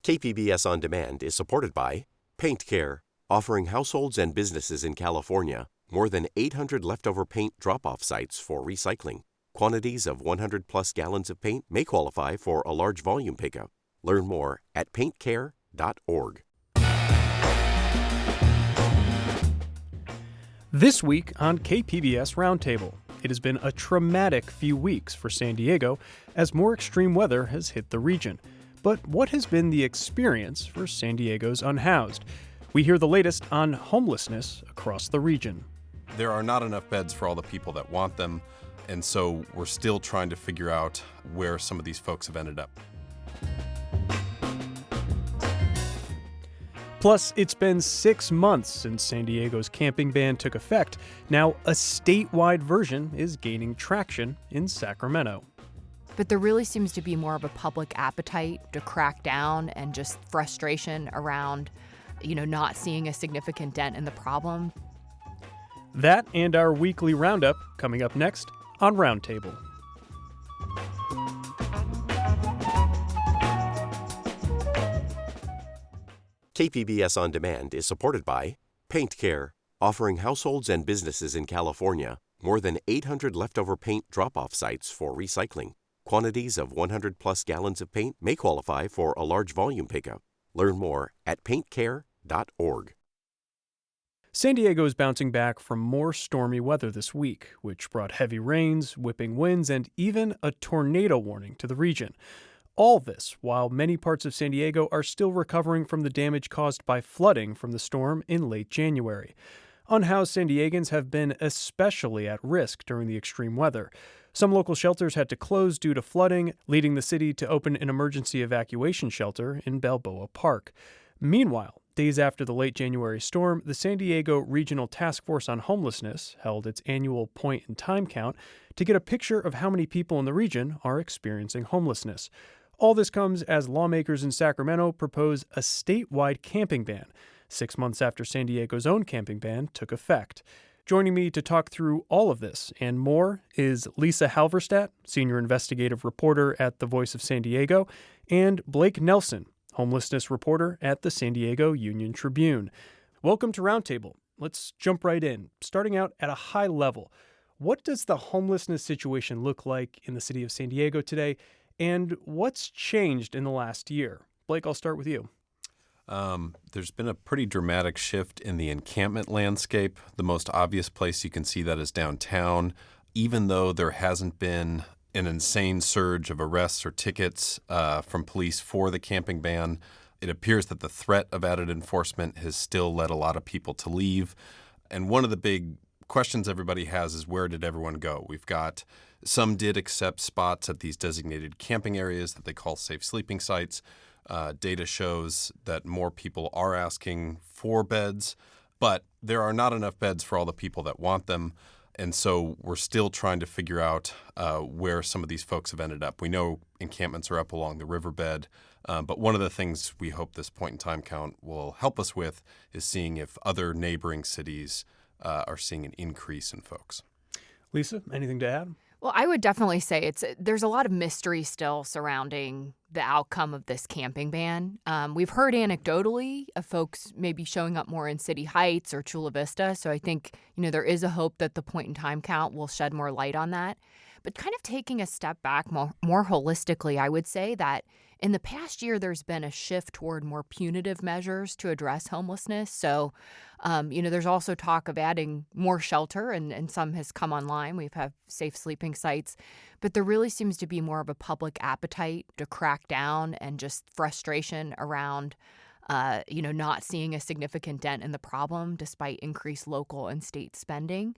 KPBS On Demand is supported by Paint Care, offering households and businesses in California more than 800 leftover paint drop-off sites for recycling. Quantities of 100-plus gallons of paint may qualify for a large volume pickup. Learn more at paintcare.org. This week on KPBS Roundtable, it has been a traumatic few weeks for San Diego as more extreme weather has hit the region. But what has been the experience for San Diego's unhoused? We hear the latest on homelessness across the region. There are not enough beds for all the people that want them, and so we're still trying to figure out where some of these folks have ended up. Plus, it's been 6 months since San Diego's camping ban took effect. Now, a statewide version is gaining traction in Sacramento. But there really seems to be more of a public appetite to crack down and just frustration around, not seeing a significant dent in the problem. That and our weekly roundup coming up next on Roundtable. KPBS On Demand is supported by Paint Care, offering households and businesses in California more than 800 leftover paint drop-off sites for recycling. Quantities of 100-plus gallons of paint may qualify for a large volume pickup. Learn more at paintcare.org. San Diego is bouncing back from more stormy weather this week, which brought heavy rains, whipping winds, and even a tornado warning to the region. All this while many parts of San Diego are still recovering from the damage caused by flooding from the storm in late January. Unhoused San Diegans have been especially at risk during the extreme weather. Some local shelters had to close due to flooding, leading the city to open an emergency evacuation shelter in Balboa Park. Meanwhile, days after the late January storm, the San Diego Regional Task Force on Homelessness held its annual point-in-time count to get a picture of how many people in the region are experiencing homelessness. All this comes as lawmakers in Sacramento propose a statewide camping ban, 6 months after San Diego's own camping ban took effect. Joining me to talk through all of this and more is Lisa Halverstadt, senior investigative reporter at The Voice of San Diego, and Blake Nelson, homelessness reporter at the San Diego Union Tribune. Welcome to Roundtable. Let's jump right in. Starting out at a high level, what does the homelessness situation look like in the city of San Diego today? And what's changed in the last year? Blake, I'll start with you. There's been a pretty dramatic shift in the encampment landscape. The most obvious place you can see that is downtown. Even though there hasn't been an insane surge of arrests or tickets from police for the camping ban, it appears that the threat of added enforcement has still led a lot of people to leave. And one of the big questions everybody has is, where did everyone go? We've got some did accept spots at these designated camping areas that they call safe sleeping sites. Data shows that more people are asking for beds, but there are not enough beds for all the people that want them. And so we're still trying to figure out where some of these folks have ended up. We know encampments are up along the riverbed, but one of the things we hope this point-in-time count will help us with is seeing if other neighboring cities are seeing an increase in folks. Lisa, anything to add? Well, I would definitely say there's a lot of mystery still surrounding the outcome of this camping ban. We've heard anecdotally of folks maybe showing up more in City Heights or Chula Vista. So I think, there is a hope that the point-in-time count will shed more light on that. But kind of taking a step back more holistically, I would say that in the past year, there's been a shift toward more punitive measures to address homelessness. So, there's also talk of adding more shelter, and some has come online. We've had safe sleeping sites. But there really seems to be more of a public appetite to crack down and just frustration around not seeing a significant dent in the problem despite increased local and state spending.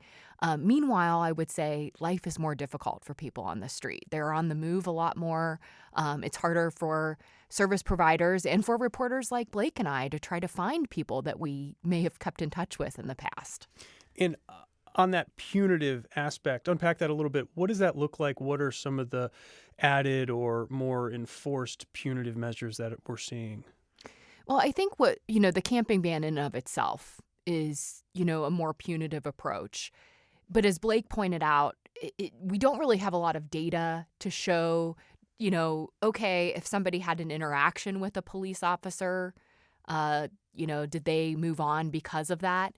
Meanwhile, I would say life is more difficult for people on the street. They're on the move a lot more. It's harder for service providers and for reporters like Blake and I to try to find people that we may have kept in touch with in the past. And on that punitive aspect, unpack that a little bit. What does that look like? What are some of the added or more enforced punitive measures that we're seeing? Well, I think the camping ban in and of itself is, a more punitive approach. But as Blake pointed out, we don't really have a lot of data to show, okay, if somebody had an interaction with a police officer, did they move on because of that?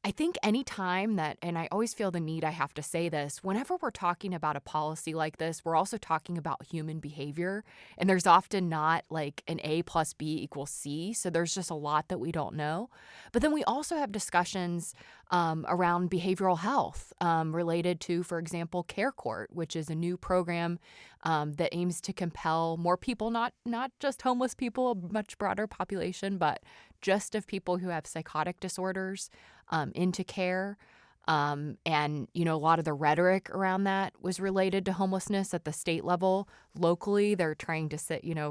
I think any time that, and I always feel the need, I have to say this, whenever we're talking about a policy like this, we're also talking about human behavior. And there's often not like an A plus B equals C. So there's just a lot that we don't know. But then we also have discussions around behavioral health related to, for example, Care Court, which is a new program that aims to compel more people, not just homeless people, a much broader population, but just of people who have psychotic disorders into care. And, a lot of the rhetoric around that was related to homelessness at the state level. Locally, they're trying to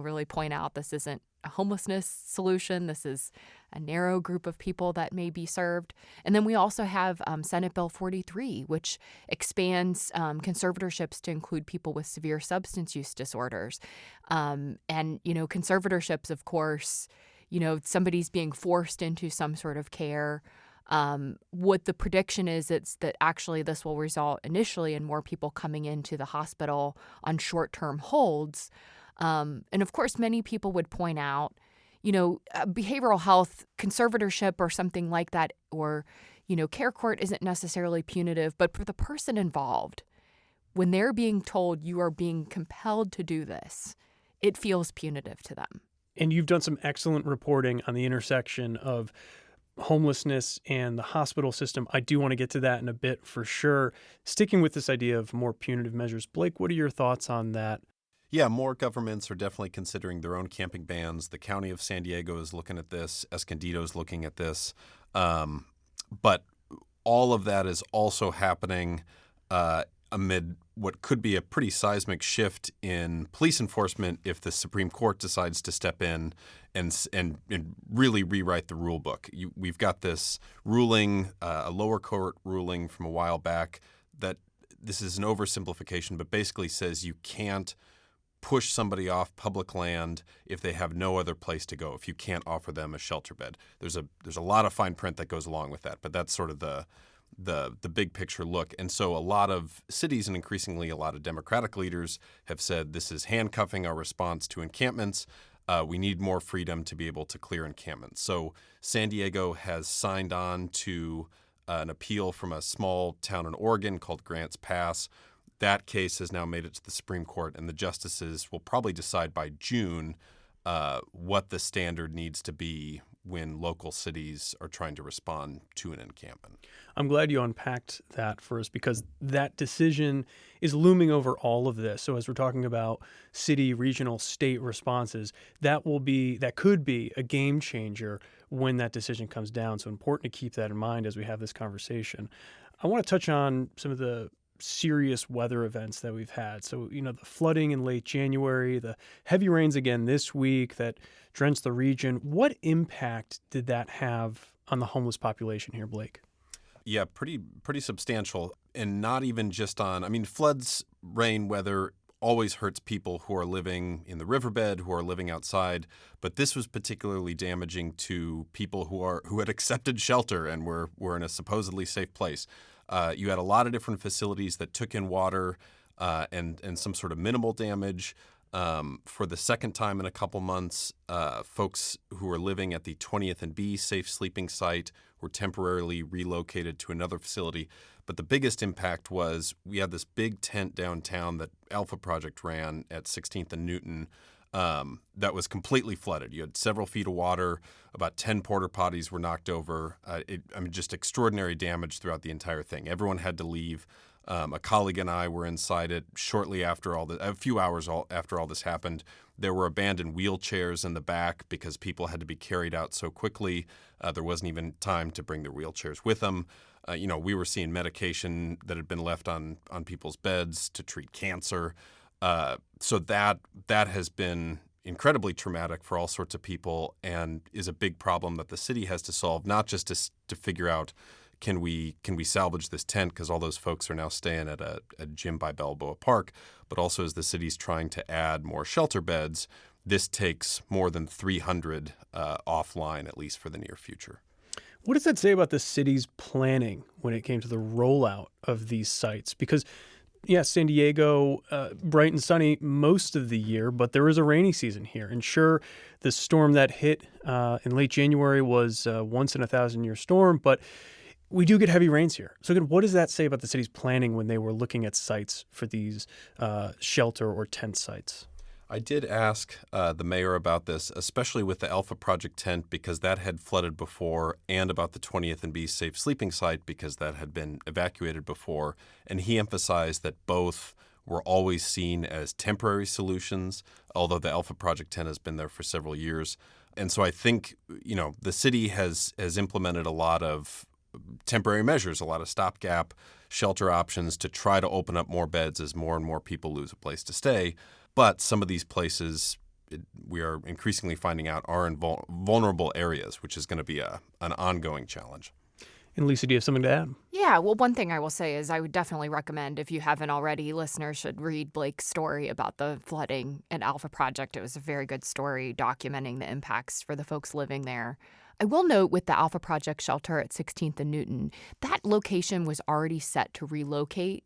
really point out this isn't a homelessness solution. This is a narrow group of people that may be served. And then we also have Senate Bill 43, which expands conservatorships to include people with severe substance use disorders. Conservatorships, of course, somebody's being forced into some sort of care. What the prediction is, it's that actually this will result initially in more people coming into the hospital on short-term holds. And of course, many people would point out, behavioral health conservatorship or something like that, or, Care Court isn't necessarily punitive, but for the person involved, when they're being told you are being compelled to do this, it feels punitive to them. And you've done some excellent reporting on the intersection of homelessness and the hospital system. I do want to get to that in a bit for sure. Sticking with this idea of more punitive measures, Blake, what are your thoughts on that? Yeah, more governments are definitely considering their own camping bans. The county of San Diego is looking at this. Escondido is looking at this. But all of that is also happening amid what could be a pretty seismic shift in police enforcement if the Supreme Court decides to step in and really rewrite the rule book. We've got this ruling, a lower court ruling from a while back, that this is an oversimplification, but basically says you can't push somebody off public land if they have no other place to go, if you can't offer them a shelter bed. There's a lot of fine print that goes along with that, but that's sort of the big picture look. And so a lot of cities and increasingly a lot of Democratic leaders have said this is handcuffing our response to encampments. We need more freedom to be able to clear encampments. So San Diego has signed on to an appeal from a small town in Oregon called Grants Pass. That case has now made it to the Supreme Court, and the justices will probably decide by June what the standard needs to be when local cities are trying to respond to an encampment. I'm glad you unpacked that for us, because that decision is looming over all of this. So as we're talking about city, regional, state responses, that could be a game changer when that decision comes down. So important to keep that in mind as we have this conversation. I want to touch on some of the serious weather events that we've had. So, the flooding in late January, the heavy rains again this week that drenched the region. What impact did that have on the homeless population here, Blake? Yeah, pretty substantial. And not even just floods, rain, weather always hurts people who are living in the riverbed, who are living outside. But this was particularly damaging to people who had accepted shelter and were in a supposedly safe place. You had a lot of different facilities that took in water and some sort of minimal damage. For the second time in a couple months, folks who were living at the 20th and B safe sleeping site were temporarily relocated to another facility. But the biggest impact was we had this big tent downtown that Alpha Project ran at 16th and Newton that was completely flooded. You had several feet of water, about 10 porta potties were knocked over. Just extraordinary damage throughout the entire thing. Everyone had to leave. A colleague and I were inside it shortly after a few hours after all this happened. There were abandoned wheelchairs in the back because people had to be carried out so quickly. There wasn't even time to bring their wheelchairs with them. We were seeing medication that had been left on people's beds to treat cancer. So that has been incredibly traumatic for all sorts of people and is a big problem that the city has to solve, not just to figure out can we salvage this tent because all those folks are now staying at a gym by Balboa Park, but also as the city's trying to add more shelter beds, this takes more than 300 offline, at least for the near future. What does that say about the city's planning when it came to the rollout of these sites? Because Yeah, San Diego, bright and sunny most of the year, but there is a rainy season here. And sure, the storm that hit in late January was a once-in-a-thousand-year storm, but we do get heavy rains here. So again, what does that say about the city's planning when they were looking at sites for these shelter or tent sites? I did ask the mayor about this, especially with the Alpha Project tent, because that had flooded before, and about the 20th and B safe sleeping site because that had been evacuated before. And he emphasized that both were always seen as temporary solutions, although the Alpha Project tent has been there for several years. And so I think, the city has implemented a lot of temporary measures, a lot of stopgap shelter options to try to open up more beds as more and more people lose a place to stay. But some of these places, we are increasingly finding out, are in vulnerable areas, which is going to be an ongoing challenge. And Lisa, do you have something to add? Yeah, well, one thing I will say is I would definitely recommend, if you haven't already, listeners should read Blake's story about the flooding at Alpha Project. It was a very good story documenting the impacts for the folks living there. I will note with the Alpha Project shelter at 16th and Newton, that location was already set to relocate.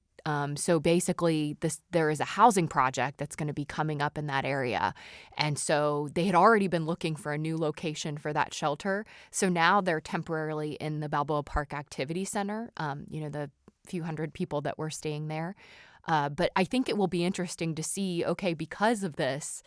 So basically, there is a housing project that's going to be coming up in that area. And so they had already been looking for a new location for that shelter. So now they're temporarily in the Balboa Park Activity Center, the few hundred people that were staying there. But I think it will be interesting to see, okay, because of this,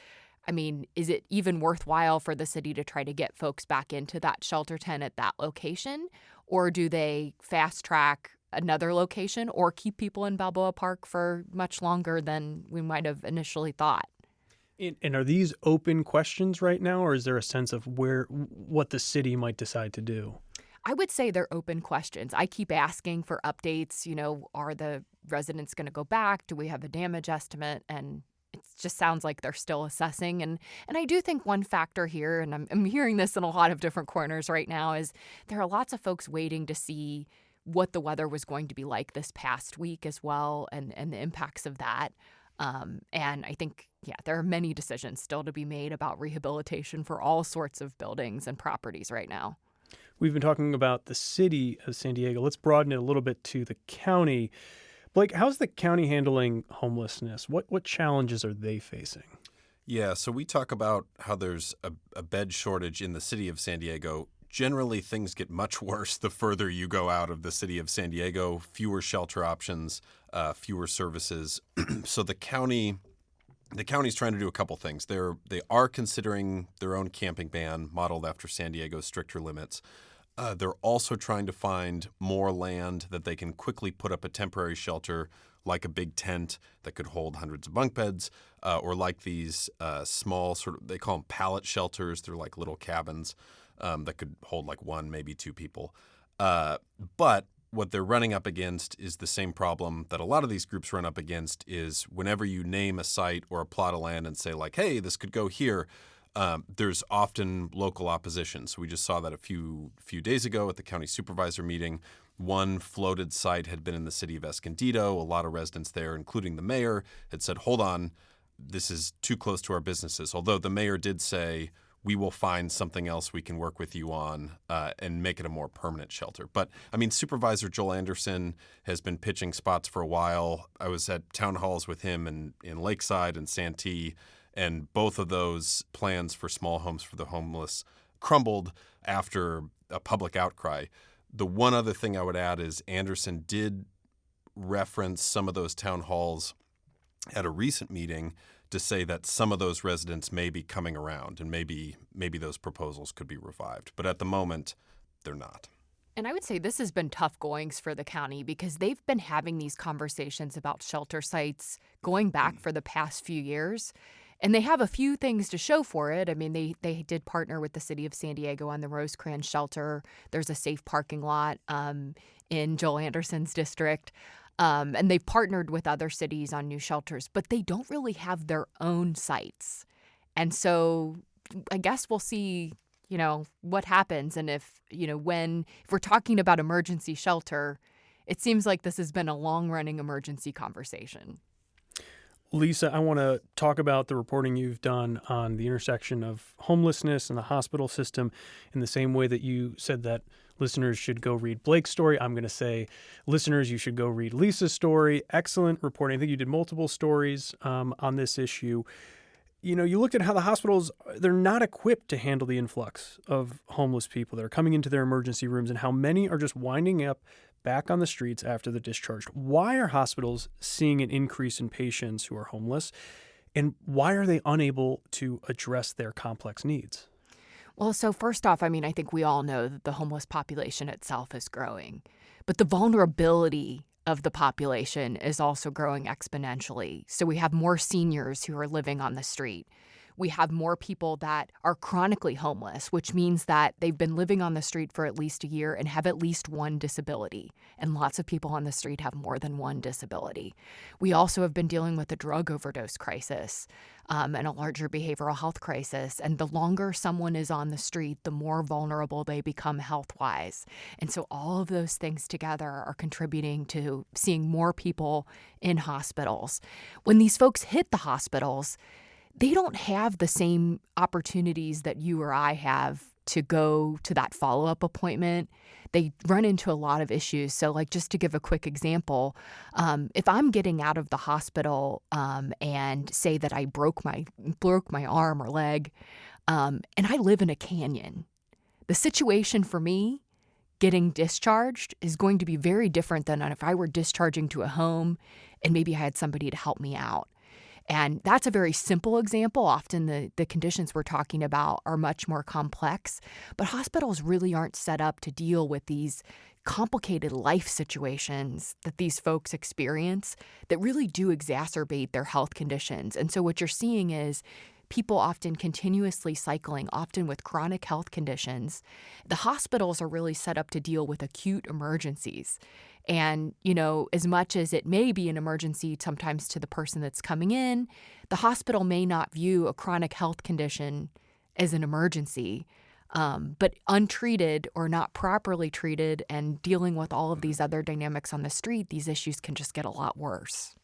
I mean, is it even worthwhile for the city to try to get folks back into that shelter tent at that location? Or do they fast track another location or keep people in Balboa Park for much longer than we might have initially thought? And are these open questions right now, or is there a sense of what the city might decide to do? I would say they're open questions. I keep asking for updates. Are the residents going to go back? Do we have a damage estimate? And it just sounds like they're still assessing. And I do think one factor here, and I'm hearing this in a lot of different corners right now, is there are lots of folks waiting to see what the weather was going to be like this past week as well, and the impacts of that. And I think, there are many decisions still to be made about rehabilitation for all sorts of buildings and properties right now. We've been talking about the city of San Diego. Let's broaden it a little bit to the county. Blake, how's the county handling homelessness? What challenges are they facing? Yeah, so we talk about how there's a bed shortage in the city of San Diego. Generally, things get much worse the further you go out of the city of San Diego. Fewer shelter options, fewer services. So the county's trying to do a couple things. They are considering their own camping ban modeled after San Diego's stricter limits. They're also trying to find more land that they can quickly put up a temporary shelter, like a big tent that could hold hundreds of bunk beds, or like these small they call them pallet shelters. They're like little cabins that could hold like one, maybe two people. But what they're running up against is the same problem that a lot of these groups run up against, is whenever you name a site or a plot of land and say like, hey, this could go here, there's often local opposition. So we just saw that a few days ago at the county supervisor meeting. One floated site had been in the city of Escondido. A lot of residents there, including the mayor, had said, hold on, this is too close to our businesses. Although the mayor did say, we will find something else we can work with you on and make it a more permanent shelter. But, I mean, Supervisor Joel Anderson has been pitching spots for a while. I was at town halls with him in Lakeside and Santee, and both of those plans for small homes for the homeless crumbled after a public outcry. The one other thing I would add is Anderson did reference some of those town halls at a recent meeting to say that some of those residents may be coming around and maybe those proposals could be revived. But at the moment, they're not. And I would say this has been tough goings for the county because they've been having these conversations about shelter sites going back for the past few years. And they have a few things to show for it. I mean, they did partner with the city of San Diego on the Rosecrans shelter. There's a safe parking lot in Joel Anderson's district. And they've partnered with other cities on new shelters, but they don't really have their own sites. And so I guess we'll see, what happens. And if we're talking about emergency shelter, it seems like this has been a long-running emergency conversation. Lisa, I want to talk about the reporting you've done on the intersection of homelessness and the hospital system in the same way that you said that listeners should go read Blake's story. I'm going to say, listeners, you should go read Lisa's story. Excellent reporting. I think you did multiple stories on this issue. You looked at how the hospitals, they're not equipped to handle the influx of homeless people that are coming into their emergency rooms and how many are just winding up back on the streets after they're discharged. Why are hospitals seeing an increase in patients who are homeless, and why are they unable to address their complex needs? Well, so first off, I think we all know that the homeless population itself is growing, but the vulnerability of the population is also growing exponentially. So we have more seniors who are living on the street. We have more people that are chronically homeless, which means that they've been living on the street for at least a year and have at least one disability. And lots of people on the street have more than one disability. We also have been dealing with a drug overdose crisis and a larger behavioral health crisis. And the longer someone is on the street, the more vulnerable they become health-wise. And so all of those things together are contributing to seeing more people in hospitals. When these folks hit the hospitals, they don't have the same opportunities that you or I have to go to that follow-up appointment. They run into a lot of issues. So just to give a quick example, if I'm getting out of the hospital and say that I broke my arm or leg, and I live in a canyon, the situation for me getting discharged is going to be very different than if I were discharging to a home and maybe I had somebody to help me out. And that's a very simple example. Often the conditions we're talking about are much more complex, but hospitals really aren't set up to deal with these complicated life situations that these folks experience that really do exacerbate their health conditions. And so what you're seeing is people often continuously cycling, often with chronic health conditions. The hospitals are really set up to deal with acute emergencies. And, as much as it may be an emergency sometimes to the person that's coming in, the hospital may not view a chronic health condition as an emergency. But untreated or not properly treated and dealing with all of these other dynamics on the street, these issues can just get a lot worse.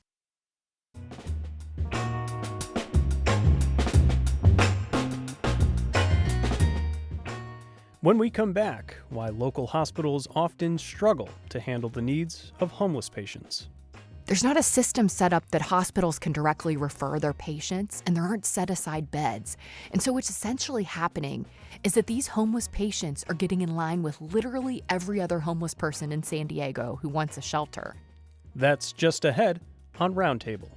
When we come back, why local hospitals often struggle to handle the needs of homeless patients. There's not a system set up that hospitals can directly refer their patients, and there aren't set-aside beds. And so what's essentially happening is that these homeless patients are getting in line with literally every other homeless person in San Diego who wants a shelter. That's just ahead on Roundtable.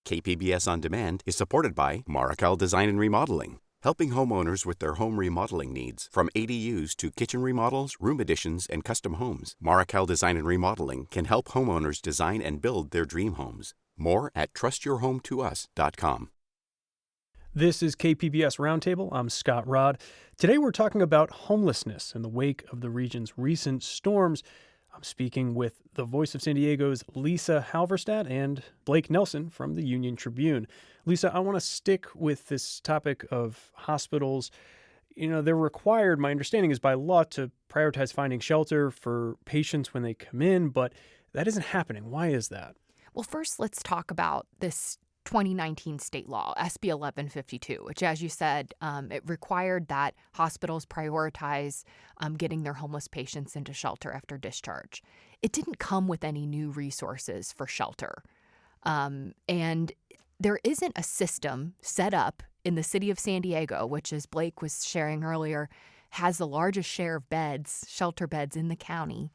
KPBS On Demand is supported by Marrokal Design and Remodeling, helping homeowners with their home remodeling needs. From ADUs to kitchen remodels, room additions, and custom homes, Marrokal Design and Remodeling can help homeowners design and build their dream homes. More at trustyourhometous.com. This is KPBS Roundtable. I'm Scott Rod. Today we're talking about homelessness in the wake of the region's recent storms. I'm speaking with the Voice of San Diego's Lisa Halverstadt and Blake Nelson from the Union Tribune. Lisa, I want to stick with this topic of hospitals. They're required, my understanding is by law, to prioritize finding shelter for patients when they come in, but that isn't happening. Why is that? Well, first, let's talk about this 2019 state law, SB 1152, which, as you said, it required that hospitals prioritize getting their homeless patients into shelter after discharge. It didn't come with any new resources for shelter. And there isn't a system set up in the city of San Diego, which, as Blake was sharing earlier, has the largest share of beds, shelter beds in the county.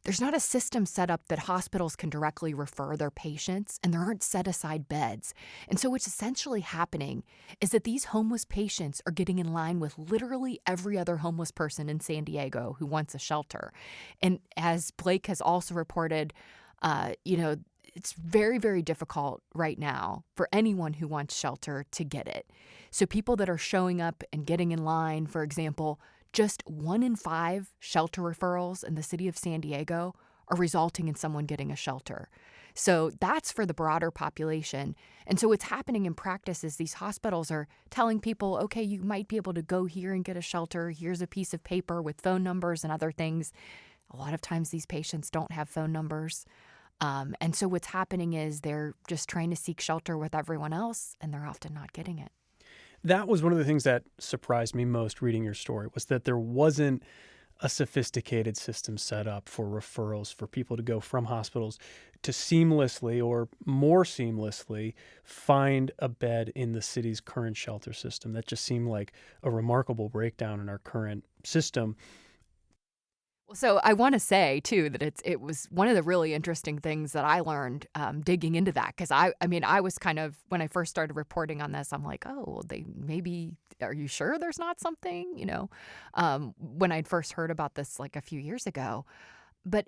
There's not a system set up that hospitals can directly refer their patients, and there aren't set-aside beds. And so what's essentially happening is that these homeless patients are getting in line with literally every other homeless person in San Diego who wants a shelter. And as Blake has also reported, it's very, very difficult right now for anyone who wants shelter to get it. So people that are showing up and getting in line, for example, just 1 in 5 shelter referrals in the city of San Diego are resulting in someone getting a shelter. So that's for the broader population. And so what's happening in practice is these hospitals are telling people, okay, you might be able to go here and get a shelter. Here's a piece of paper with phone numbers and other things. A lot of times these patients don't have phone numbers. And so what's happening is they're just trying to seek shelter with everyone else, and they're often not getting it. That was one of the things that surprised me most reading your story, was that there wasn't a sophisticated system set up for referrals for people to go from hospitals to seamlessly or more seamlessly find a bed in the city's current shelter system. That just seemed like a remarkable breakdown in our current system. Well, so I want to say, too, that it was one of the really interesting things that I learned digging into that. Because, I was kind of, when I first started reporting on this, I'm like, oh, are you sure there's not something, when I'd first heard about this like a few years ago. But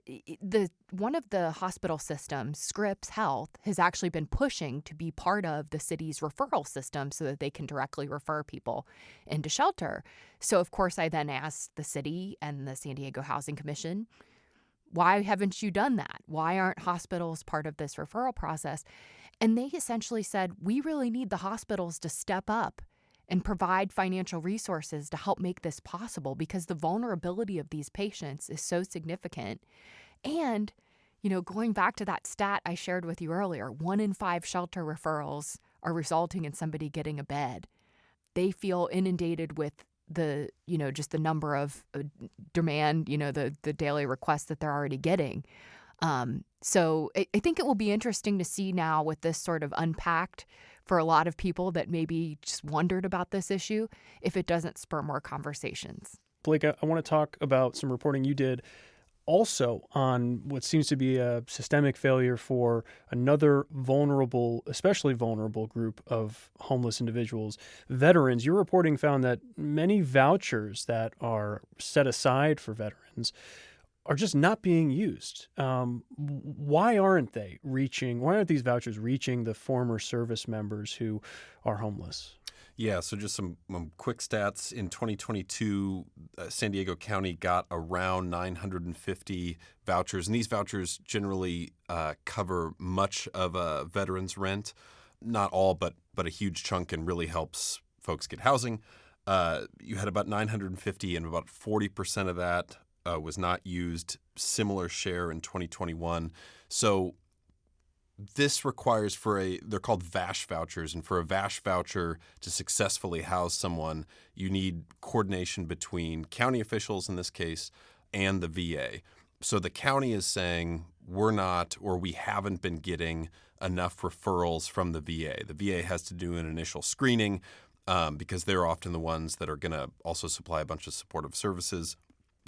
one of the hospital systems, Scripps Health, has actually been pushing to be part of the city's referral system so that they can directly refer people into shelter. So, of course, I then asked the city and the San Diego Housing Commission, why haven't you done that? Why aren't hospitals part of this referral process? And they essentially said, we really need the hospitals to step up and provide financial resources to help make this possible, because the vulnerability of these patients is so significant. And, going back to that stat I shared with you earlier, 1 in 5 shelter referrals are resulting in somebody getting a bed. They feel inundated with just the number of demand, the daily requests that they're already getting. So I think it will be interesting to see now with this sort of unpacked for a lot of people that maybe just wondered about this issue, if it doesn't spur more conversations. Blake, I want to talk about some reporting you did also on what seems to be a systemic failure for another especially vulnerable group of homeless individuals, veterans. Your reporting found that many vouchers that are set aside for veterans are just not being used. Why aren't these vouchers reaching the former service members who are homeless? Yeah, so just some quick stats. In 2022, San Diego County got around 950 vouchers, and these vouchers generally cover much of a veteran's rent. Not all, but a huge chunk, and really helps folks get housing. You had about 950, and about 40% of that was not used. Similar share in 2021. So this requires they're called VASH vouchers. And for a VASH voucher to successfully house someone, you need coordination between county officials in this case and the VA. So the county is saying we haven't been getting enough referrals from the VA. The VA has to do an initial screening because they're often the ones that are going to also supply a bunch of supportive services.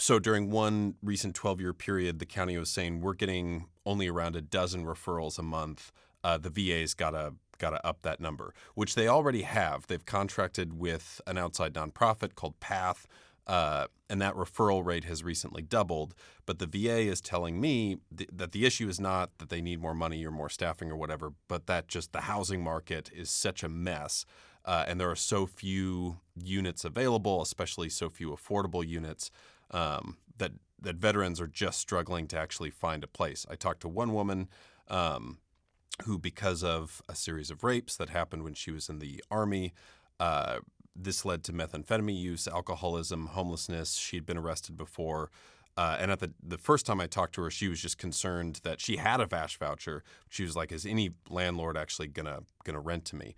So during one recent 12-year period, the county was saying we're getting only around a dozen referrals a month. The VA's got to up that number, which they already have. They've contracted with an outside nonprofit called PATH, and that referral rate has recently doubled. But the VA is telling me that the issue is not that they need more money or more staffing or whatever, but that just the housing market is such a mess, and there are so few units available, especially so few affordable units, that veterans are just struggling to actually find a place. I talked to one woman who, because of a series of rapes that happened when she was in the Army, this led to methamphetamine use, alcoholism, homelessness. She'd been arrested before. And at the first time I talked to her, she was just concerned that she had a VASH voucher. She was like, is any landlord actually gonna rent to me?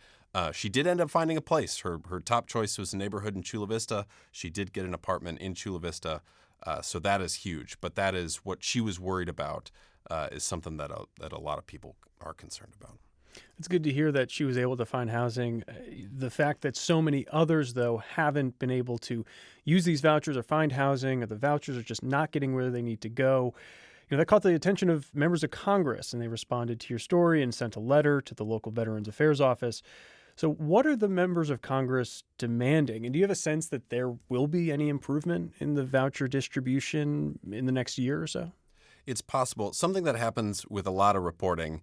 She did end up finding a place. Her top choice was a neighborhood in Chula Vista. She did get an apartment in Chula Vista. So that is huge. But that is what she was worried about, is something that a lot of people are concerned about. It's good to hear that she was able to find housing. The fact that so many others, though, haven't been able to use these vouchers or find housing, or the vouchers are just not getting where they need to go, that caught the attention of members of Congress, and they responded to your story and sent a letter to the local Veterans Affairs office. So what are the members of Congress demanding? And do you have a sense that there will be any improvement in the voucher distribution in the next year or so? It's possible. Something that happens with a lot of reporting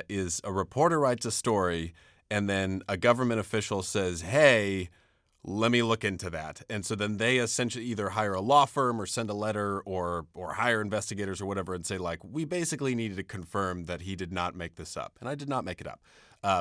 is a reporter writes a story, and then a government official says, hey, let me look into that. And so then they essentially either hire a law firm or send a letter or hire investigators or whatever and say, like, we basically needed to confirm that he did not make this up. And I did not make it up.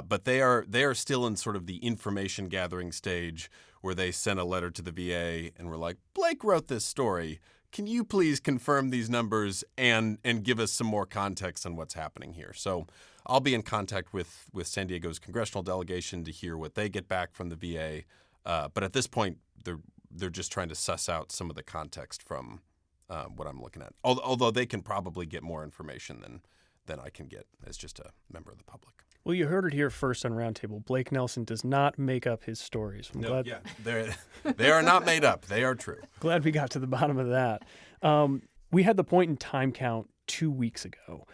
But they are still in sort of the information gathering stage where they sent a letter to the VA and were like, Blake wrote this story. Can you please confirm these numbers and give us some more context on what's happening here? So I'll be in contact with San Diego's congressional delegation to hear what they get back from the VA. But at this point, they're just trying to suss out some of the context from what I'm looking at. Although they can probably get more information than I can get as just a member of the public. Well, you heard it here first on Roundtable. Blake Nelson does not make up his stories. They are not made up. They are true. Glad we got to the bottom of that. We had the point in time count 2 weeks ago.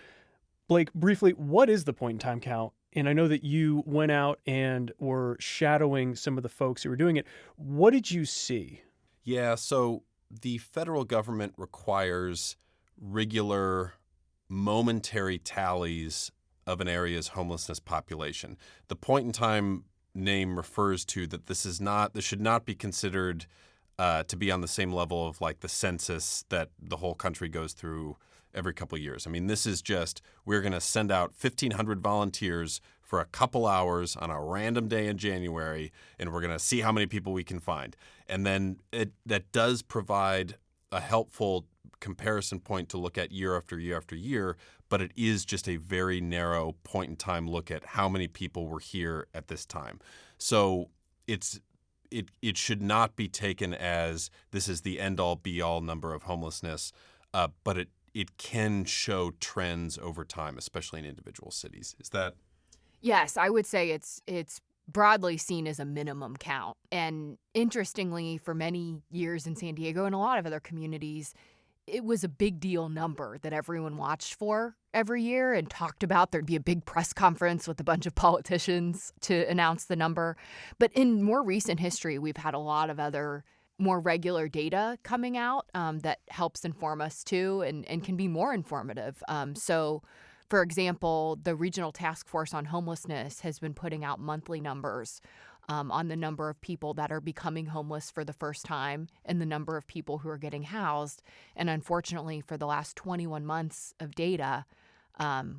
Blake, briefly, what is the point in time count? And I know that you went out and were shadowing some of the folks who were doing it. What did you see? Yeah, so the federal government requires regular momentary tallies of an area's homelessness population. The point in time name refers to that this should not be considered to be on the same level of like the census that the whole country goes through every couple of years. I mean, this is just, we're going to send out 1,500 volunteers for a couple hours on a random day in January, and we're going to see how many people we can find. And then that does provide a helpful comparison point to look at year after year after year, but it is just a very narrow point in time look at how many people were here at this time. So it should not be taken as this is the end-all be-all number of homelessness, but it can show trends over time, especially in individual cities. Is that? Yes, I would say it's broadly seen as a minimum count. And interestingly, for many years in San Diego and a lot of other communities, it was a big deal number that everyone watched for every year and talked about. There'd be a big press conference with a bunch of politicians to announce the number. But in more recent history, we've had a lot of other more regular data coming out that helps inform us too and can be more informative. So, for example, the Regional Task Force on Homelessness has been putting out monthly numbers on the number of people that are becoming homeless for the first time and the number of people who are getting housed. And unfortunately, for the last 21 months of data,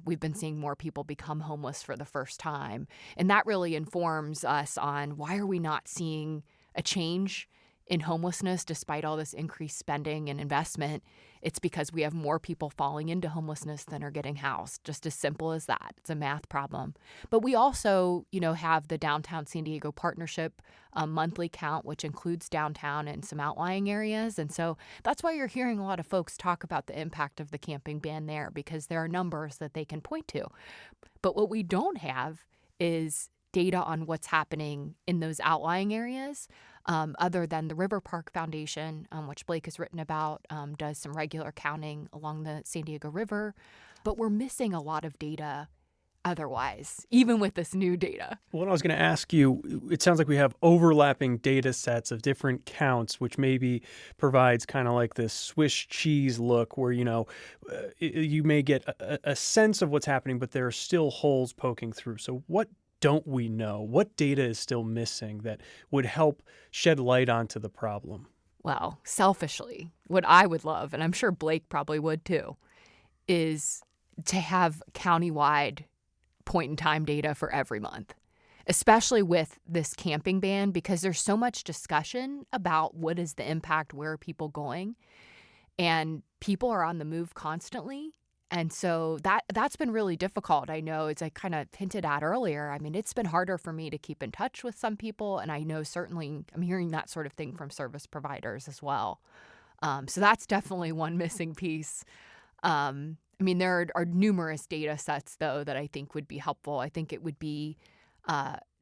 we've been seeing more people become homeless for the first time. And that really informs us on why are we not seeing a change in homelessness despite all this increased spending and investment. It's because we have more people falling into homelessness than are getting housed. Just as simple as that. It's a math problem. But we also, have the Downtown San Diego Partnership monthly count, which includes downtown and some outlying areas. And so that's why you're hearing a lot of folks talk about the impact of the camping ban there, because there are numbers that they can point to. But what we don't have is data on what's happening in those outlying areas. Other than the River Park Foundation, which Blake has written about, does some regular counting along the San Diego River. But we're missing a lot of data otherwise, even with this new data. Well, I was going to ask you, it sounds like we have overlapping data sets of different counts, which maybe provides kind of like this Swiss cheese look where, you may get a sense of what's happening, but there are still holes poking through. So what don't we know? What data is still missing that would help shed light onto the problem? Well, selfishly, what I would love, and I'm sure Blake probably would too, is to have countywide point-in-time data for every month, especially with this camping ban, because there's so much discussion about what is the impact, where are people going, and people are on the move constantly. And so that's been really difficult. I know, as I kind of hinted at earlier, I mean, it's been harder for me to keep in touch with some people. And I know certainly I'm hearing that sort of thing from service providers as well. So that's definitely one missing piece. There are numerous data sets, though, that I think would be helpful. I think it would be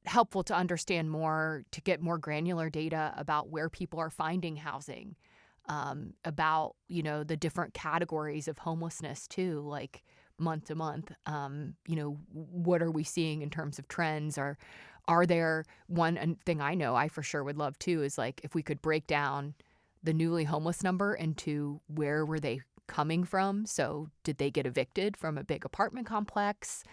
helpful to understand more, to get more granular data about where people are finding housing. About, the different categories of homelessness too, like month to month. What are we seeing in terms of trends? Or are there one thing I know I for sure would love too is like if we could break down the newly homeless number into where were they coming from? So did they get evicted from a big apartment complex?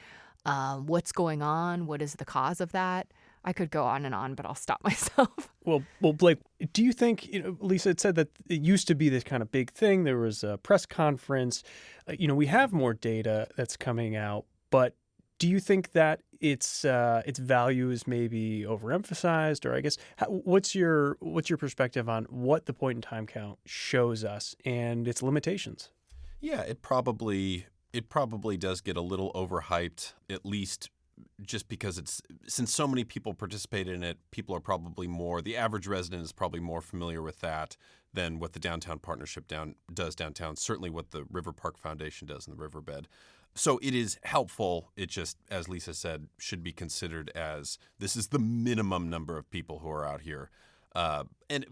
What's going on? What is the cause of that? I could go on and on, but I'll stop myself. Well, Blake, do you think, Lisa had said that it used to be this kind of big thing. There was a press conference. We have more data that's coming out, but do you think that its value is maybe overemphasized, or I guess what's your perspective on what the point in time count shows us and its limitations? Yeah, it probably does get a little overhyped, at least just because since so many people participated in it, people are probably the average resident is probably more familiar with that than what the Downtown Partnership does downtown, certainly what the River Park Foundation does in the riverbed. So it is helpful. It just, as Lisa said, should be considered as this is the minimum number of people who are out here. And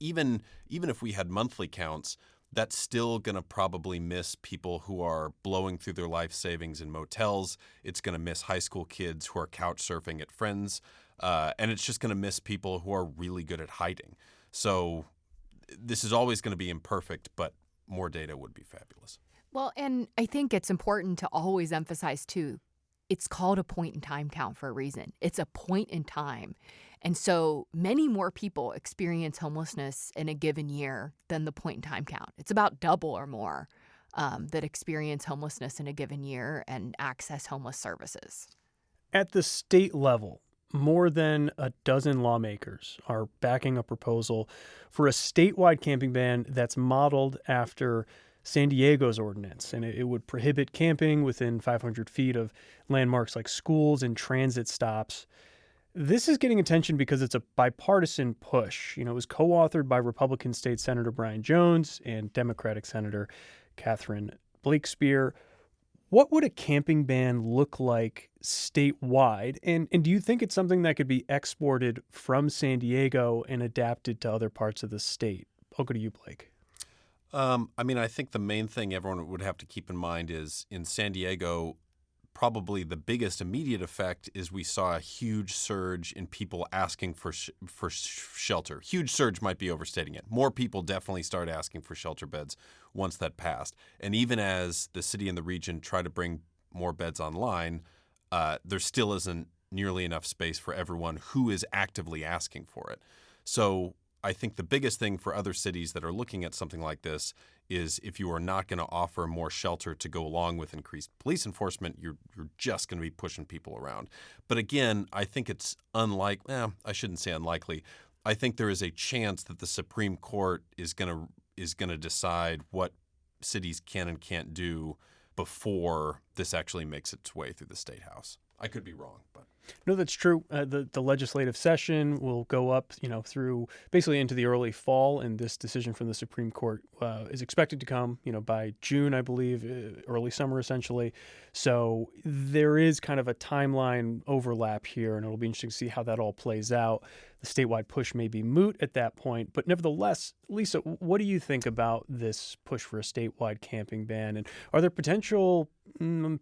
even if we had monthly counts, that's still going to probably miss people who are blowing through their life savings in motels. It's going to miss high school kids who are couch surfing at friends. And it's just going to miss people who are really good at hiding. So this is always going to be imperfect, but more data would be fabulous. Well, and I think it's important to always emphasize, too, it's called a point in time count for a reason. It's a point in time. And so many more people experience homelessness in a given year than the point in time count. It's about double or more that experience homelessness in a given year and access homeless services. At the state level, more than a dozen lawmakers are backing a proposal for a statewide camping ban that's modeled after San Diego's ordinance, and it would prohibit camping within 500 feet of landmarks like schools and transit stops. This is getting attention because it's a bipartisan push. It was co-authored by Republican State Senator Brian Jones and Democratic Senator Catherine Blakespear. What would a camping ban look like statewide? And do you think it's something that could be exported from San Diego and adapted to other parts of the state? I'll go to you, Blake. I think the main thing everyone would have to keep in mind is in San Diego, probably the biggest immediate effect is we saw a huge surge in people asking for shelter. Huge surge might be overstating it. More people definitely started asking for shelter beds once that passed. And even as the city and the region try to bring more beds online, there still isn't nearly enough space for everyone who is actively asking for it. So I think the biggest thing for other cities that are looking at something like this is if you are not going to offer more shelter to go along with increased police enforcement, you're just going to be pushing people around. But again, I think it's I shouldn't say unlikely. I think there is a chance that the Supreme Court is going to decide what cities can and can't do before this actually makes its way through the State House. I could be wrong, but no, that's true. The legislative session will go up, through basically into the early fall, and this decision from the Supreme Court is expected to come, by June, I believe, early summer essentially. So there is kind of a timeline overlap here, and it'll be interesting to see how that all plays out. The statewide push may be moot at that point, but nevertheless, Lisa, what do you think about this push for a statewide camping ban, and are there potential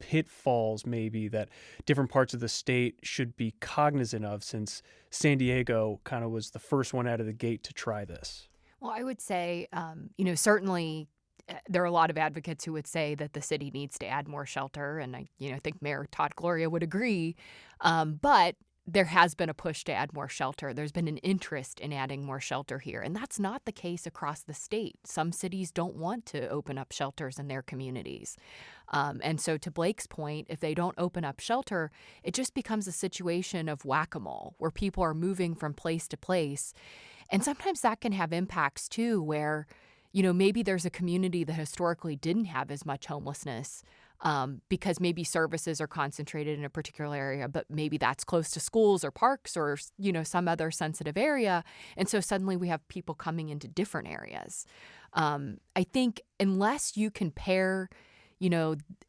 pitfalls maybe that different parts of the state should be cognizant of, since San Diego kind of was the first one out of the gate to try this? Well, I would say, certainly there are a lot of advocates who would say that the city needs to add more shelter, and I think Mayor Todd Gloria would agree. But there has been a push to add more shelter. There's been an interest in adding more shelter here, and that's not the case across the state. Some cities don't want to open up shelters in their communities. And so to Blake's point, if they don't open up shelter, it just becomes a situation of whack-a-mole where people are moving from place to place. And sometimes that can have impacts, too, where, maybe there's a community that historically didn't have as much homelessness because maybe services are concentrated in a particular area, but maybe that's close to schools or parks or, some other sensitive area. And so suddenly we have people coming into different areas. I think unless you can pair,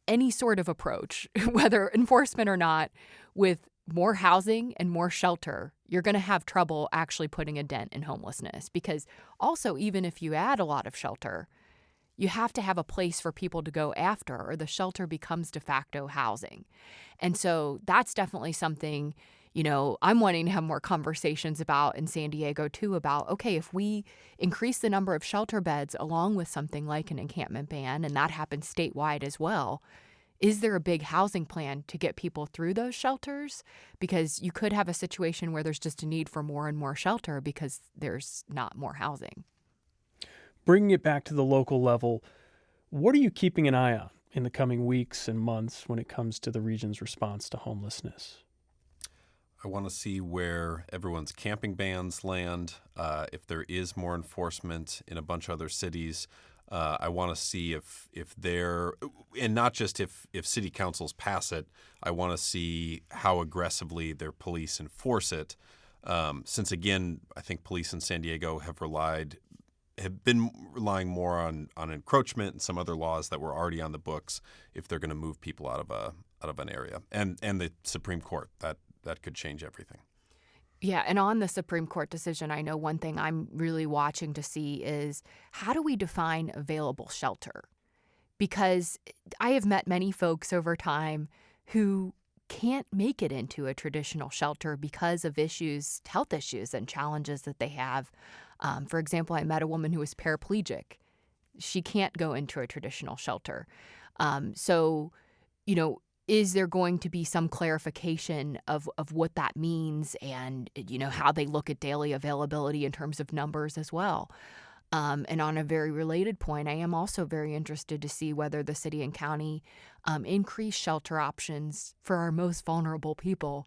any sort of approach, whether enforcement or not, with more housing and more shelter, you're going to have trouble actually putting a dent in homelessness. Because also, even if you add a lot of shelter, you have to have a place for people to go after, or the shelter becomes de facto housing. And so that's definitely something, I'm wanting to have more conversations about in San Diego, too, about, okay, if we increase the number of shelter beds along with something like an encampment ban, and that happens statewide as well, is there a big housing plan to get people through those shelters? Because you could have a situation where there's just a need for more and more shelter because there's not more housing. Bringing it back to the local level, what are you keeping an eye on in the coming weeks and months when it comes to the region's response to homelessness? I want to see where everyone's camping bans land, if there is more enforcement in a bunch of other cities. I want to see if they're, and not just if city councils pass it, I want to see how aggressively their police enforce it. Since, again, I think police in San Diego have been relying more on encroachment and some other laws that were already on the books if they're going to move people out of an area. And the Supreme Court, that could change everything. Yeah, and on the Supreme Court decision, I know one thing I'm really watching to see is how do we define available shelter? Because I have met many folks over time who can't make it into a traditional shelter because of health issues and challenges that they have. For example, I met a woman who was paraplegic. She can't go into a traditional shelter. So, is there going to be some clarification of what that means and, how they look at daily availability in terms of numbers as well? And on a very related point, I am also very interested to see whether the city and county increase shelter options for our most vulnerable people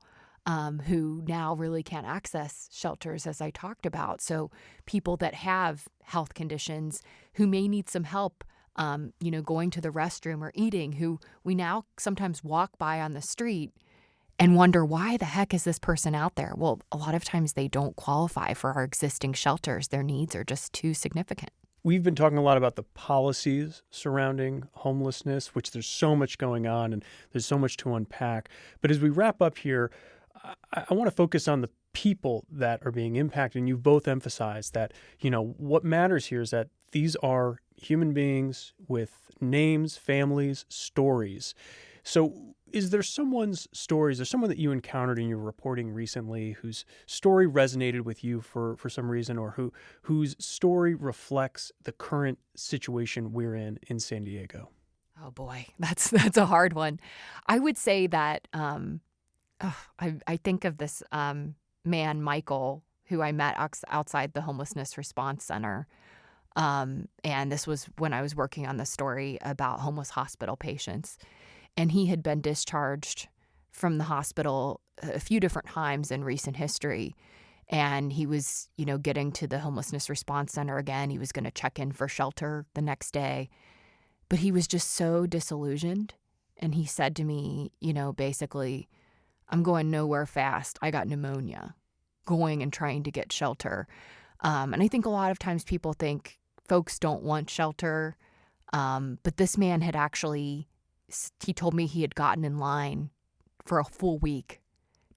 who now really can't access shelters, as I talked about. So people that have health conditions who may need some help going to the restroom or eating, who we now sometimes walk by on the street and wonder, why the heck is this person out there? Well, a lot of times they don't qualify for our existing shelters. Their needs are just too significant. We've been talking a lot about the policies surrounding homelessness, which there's so much going on and there's so much to unpack. But as we wrap up here, I want to focus on the people that are being impacted. And you've both emphasized that, what matters here is that these are human beings with names, families, stories. So is there someone's stories or someone that you encountered in your reporting recently whose story resonated with you for some reason, or whose story reflects the current situation we're in San Diego? Oh boy, that's a hard one. I would say that I think of this man, Michael, who I met outside the Homelessness Response Center. And this was when I was working on the story about homeless hospital patients. And he had been discharged from the hospital a few different times in recent history. And he was, getting to the Homelessness Response Center again. He was going to check in for shelter the next day. But he was just so disillusioned. And he said to me, basically, I'm going nowhere fast. I got pneumonia, going and trying to get shelter. And I think a lot of times people think folks don't want shelter. But this man had he told me he had gotten in line for a full week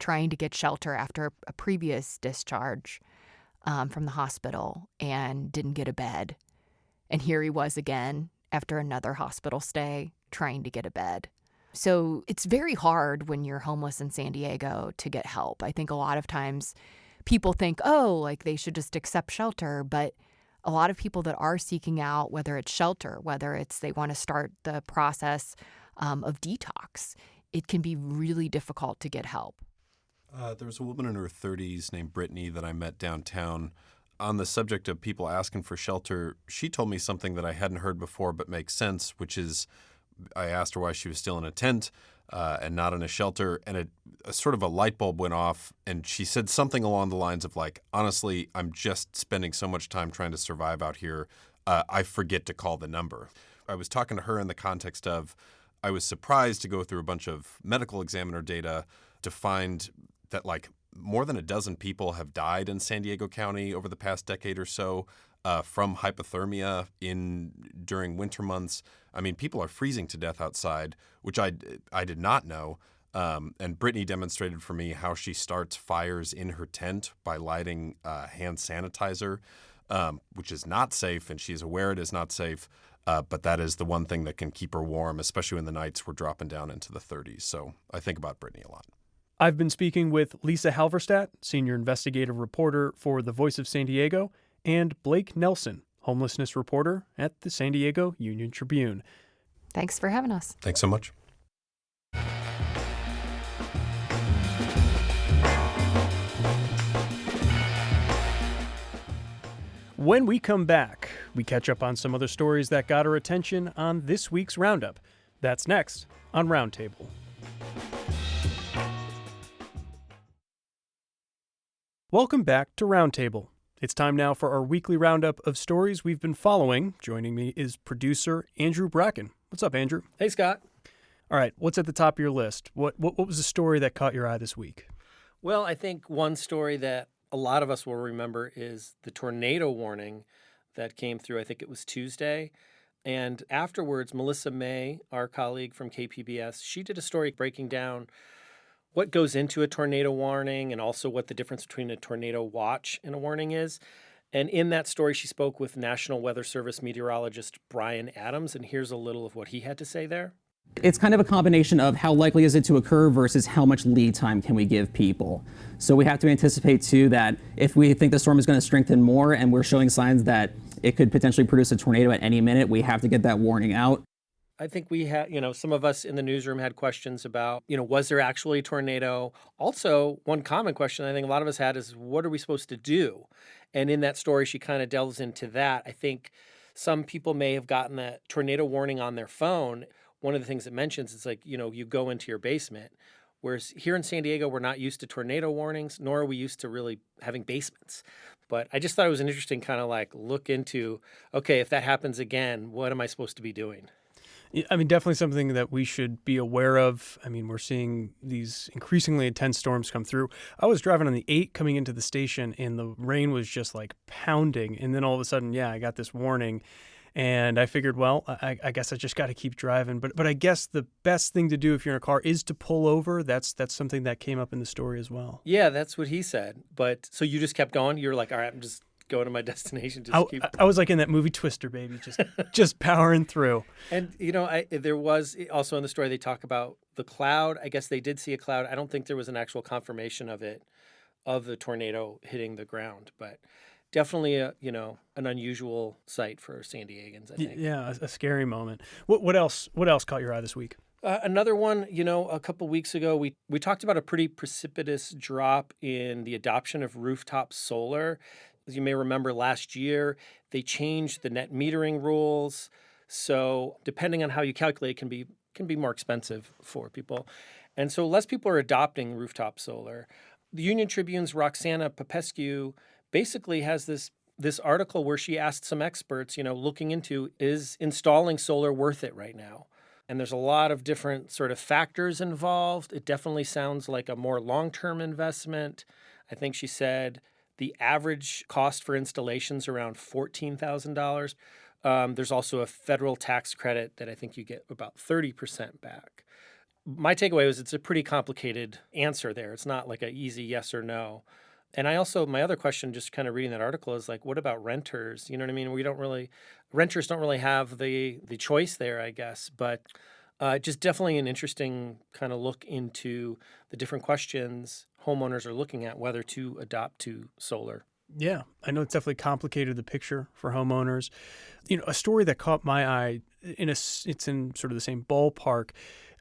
trying to get shelter after a previous discharge from the hospital and didn't get a bed. And here he was again after another hospital stay trying to get a bed. So it's very hard when you're homeless in San Diego to get help. I think a lot of times people think, they should just accept shelter. But a lot of people that are seeking out, whether it's shelter, whether it's they want to start the process of detox, it can be really difficult to get help. There was a woman in her 30s named Brittany that I met downtown. On the subject of people asking for shelter, she told me something that I hadn't heard before but makes sense, which is I asked her why she was still in a tent and not in a shelter, and a sort of a light bulb went off, and she said something along the lines of honestly, I'm just spending so much time trying to survive out here, I forget to call the number. I was talking to her in the context of I was surprised to go through a bunch of medical examiner data to find that more than a dozen people have died in San Diego County over the past decade or so from hypothermia during winter months. I mean, people are freezing to death outside, which I did not know. And Brittany demonstrated for me how she starts fires in her tent by lighting hand sanitizer, which is not safe, and she's aware it is not safe. But that is the one thing that can keep her warm, especially when the nights were dropping down into the 30s. So I think about Brittany a lot. I've been speaking with Lisa Halverstadt, senior investigative reporter for The Voice of San Diego, and Blake Nelson, homelessness reporter at the San Diego Union Tribune. Thanks for having us. Thanks so much. When we come back, we catch up on some other stories that got our attention on this week's Roundup. That's next on Roundtable. Welcome back to Roundtable. It's time now for our weekly roundup of stories we've been following. Joining me is producer Andrew Bracken. What's up, Andrew? Hey, Scott. All right, what's at the top of your list? What was the story that caught your eye this week? Well, I think one story that a lot of us will remember is the tornado warning that came through. I think it was Tuesday. And afterwards, Melissa May, our colleague from KPBS, she did a story breaking down what goes into a tornado warning and also what the difference between a tornado watch and a warning is. And in that story, she spoke with National Weather Service meteorologist Brian Adams. And here's a little of what he had to say there. It's kind of a combination of how likely is it to occur versus how much lead time can we give people. So we have to anticipate, too, that if we think the storm is going to strengthen more and we're showing signs that it could potentially produce a tornado at any minute, we have to get that warning out. I think we had, some of us in the newsroom had questions about, was there actually a tornado? Also, one common question I think a lot of us had is, what are we supposed to do? And in that story, she kind of delves into that. I think some people may have gotten that tornado warning on their phone. One of the things it mentions is like, you go into your basement. Whereas here in San Diego, we're not used to tornado warnings, nor are we used to really having basements. But I just thought it was an interesting kind of like look into, okay, if that happens again, what am I supposed to be doing? I mean, definitely something that we should be aware of. I mean, we're seeing these increasingly intense storms come through. I was driving on the 8 coming into the station, and the rain was just like pounding. And then all of a sudden, I got this warning. And I figured, well, I guess I just got to keep driving. But I guess the best thing to do if you're in a car is to pull over. That's something that came up in the story as well. Yeah, that's what he said. But so you just kept going? You were like, all right, I'm just going to my destination. I was like in that movie Twister, baby, just powering through. And, there was also in the story, they talk about the cloud. I guess they did see a cloud. I don't think there was an actual confirmation of the tornado hitting the ground. But definitely an unusual sight for San Diegans, I think. Yeah, a scary moment. What else caught your eye this week? Another one, a couple weeks ago, we talked about a pretty precipitous drop in the adoption of rooftop solar. As you may remember, last year, they changed the net metering rules. So depending on how you calculate, it can be more expensive for people. And so less people are adopting rooftop solar. The Union Tribune's Roxana Popescu basically has this article where she asked some experts, looking into, is installing solar worth it right now? And there's a lot of different sort of factors involved. It definitely sounds like a more long-term investment. I think she said the average cost for installations around $14,000. There's also a federal tax credit that I think you get about 30% back. My takeaway was it's a pretty complicated answer there. It's not like an easy yes or no. And my other question, just kind of reading that article, is like, what about renters? You know what I mean? Renters don't really have the choice there, I guess. But just definitely an interesting kind of look into the different questions homeowners are looking at whether to adopt to solar. Yeah, I know it's definitely complicated the picture for homeowners. A story that caught my eye, it's in sort of the same ballpark.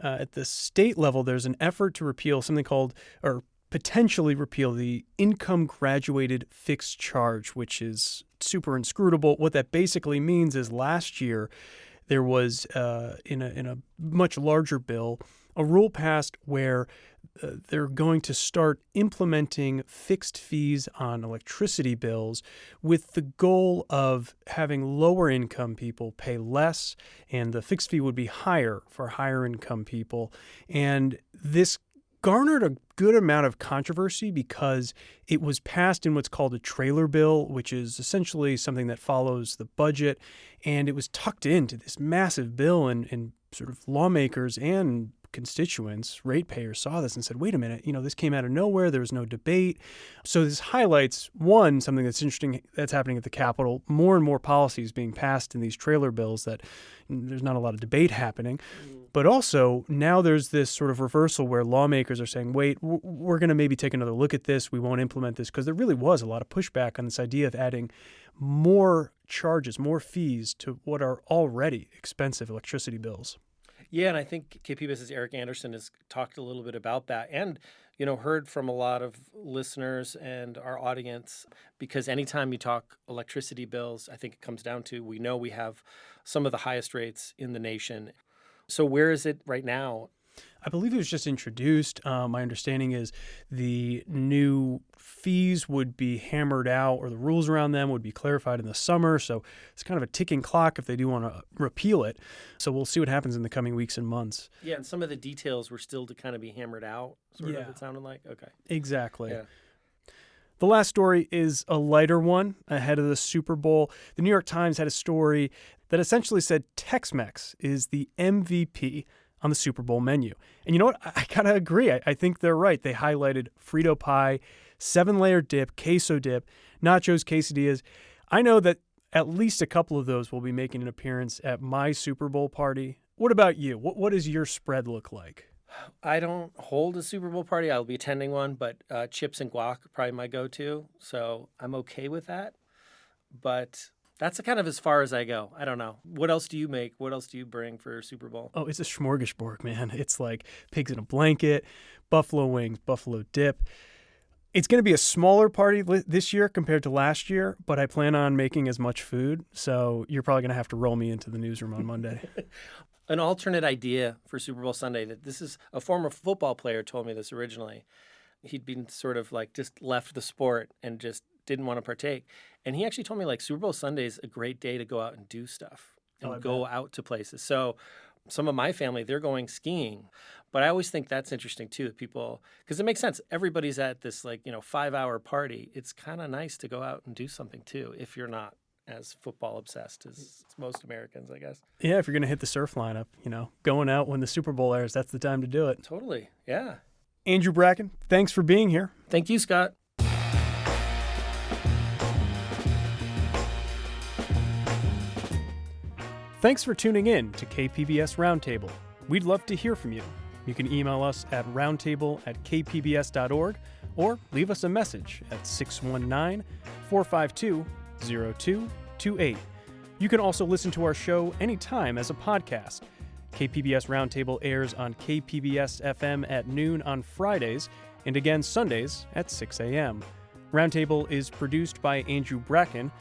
At the state level, there's an effort to repeal something called, or potentially repeal, the income graduated fixed charge, which is super inscrutable. What that basically means is last year there was, in a much larger bill, a rule passed where they're going to start implementing fixed fees on electricity bills with the goal of having lower income people pay less, and the fixed fee would be higher for higher income people. And this garnered a good amount of controversy because it was passed in what's called a trailer bill, which is essentially something that follows the budget, and it was tucked into this massive bill, and sort of lawmakers and constituents, ratepayers, saw this and said, wait a minute, this came out of nowhere. There was no debate. So this highlights, one, something that's interesting that's happening at the Capitol, more and more policies being passed in these trailer bills that there's not a lot of debate happening. But also now there's this sort of reversal where lawmakers are saying, wait, we're going to maybe take another look at this. We won't implement this, because there really was a lot of pushback on this idea of adding more charges, more fees to what are already expensive electricity bills. Yeah, and I think KPBS's Eric Anderson has talked a little bit about that and, heard from a lot of listeners and our audience, because anytime you talk electricity bills, I think it comes down to we know we have some of the highest rates in the nation. So where is it right now? I believe it was just introduced. My understanding is the new fees would be hammered out, or the rules around them would be clarified in the summer. So it's kind of a ticking clock if they do want to repeal it. So we'll see what happens in the coming weeks and months. Yeah, and some of the details were still to kind of be hammered out, sort of, it sounded like. Okay. Exactly. Yeah. The last story is a lighter one ahead of the Super Bowl. The New York Times had a story that essentially said Tex-Mex is the MVP on the Super Bowl menu. And you know what? I kind of agree. I think they're right. They highlighted Frito pie, 7-layer dip, queso dip, nachos, quesadillas. I know that at least a couple of those will be making an appearance at my Super Bowl party. What about you? What does your spread look like? I don't hold a Super Bowl party. I'll be attending one, but chips and guac are probably my go-to. So I'm okay with that. But that's kind of as far as I go. I don't know. What else do you make? What else do you bring for Super Bowl? Oh, it's a smorgasbord, man. It's like pigs in a blanket, buffalo wings, buffalo dip. It's going to be a smaller party this year compared to last year, but I plan on making as much food. So you're probably going to have to roll me into the newsroom on Monday. An alternate idea for Super Bowl Sunday, that this is a former football player told me this originally. He'd been sort of like just left the sport and just didn't want to partake. And he actually told me like Super Bowl Sunday is a great day to go out and do stuff and go out to places. So some of my family, they're going skiing. But I always think that's interesting too, that people, because it makes sense. Everybody's at this 5-hour party. It's kind of nice to go out and do something too, if you're not as football obsessed as most Americans, I guess. Yeah, if you're going to hit the surf lineup, going out when the Super Bowl airs, that's the time to do it. Totally, yeah. Andrew Bracken, thanks for being here. Thank you, Scott. Thanks for tuning in to KPBS Roundtable. We'd love to hear from you. You can email us at roundtable@kpbs.org or leave us a message at 619-452-0228. You can also listen to our show anytime as a podcast. KPBS Roundtable airs on KPBS FM at noon on Fridays and again Sundays at 6 a.m. Roundtable is produced by Andrew Bracken.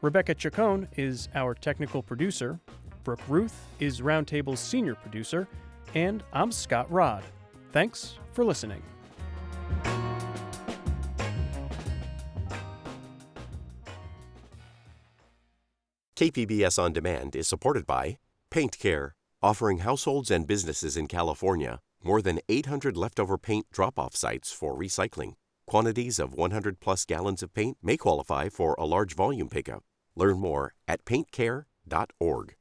Rebecca Chacon is our technical producer. Brooke Ruth is Roundtable's senior producer. And I'm Scott Rod. Thanks for listening. KPBS On Demand is supported by Paint Care, offering households and businesses in California more than 800 leftover paint drop-off sites for recycling. Quantities of 100-plus gallons of paint may qualify for a large volume pickup. Learn more at paintcare.org.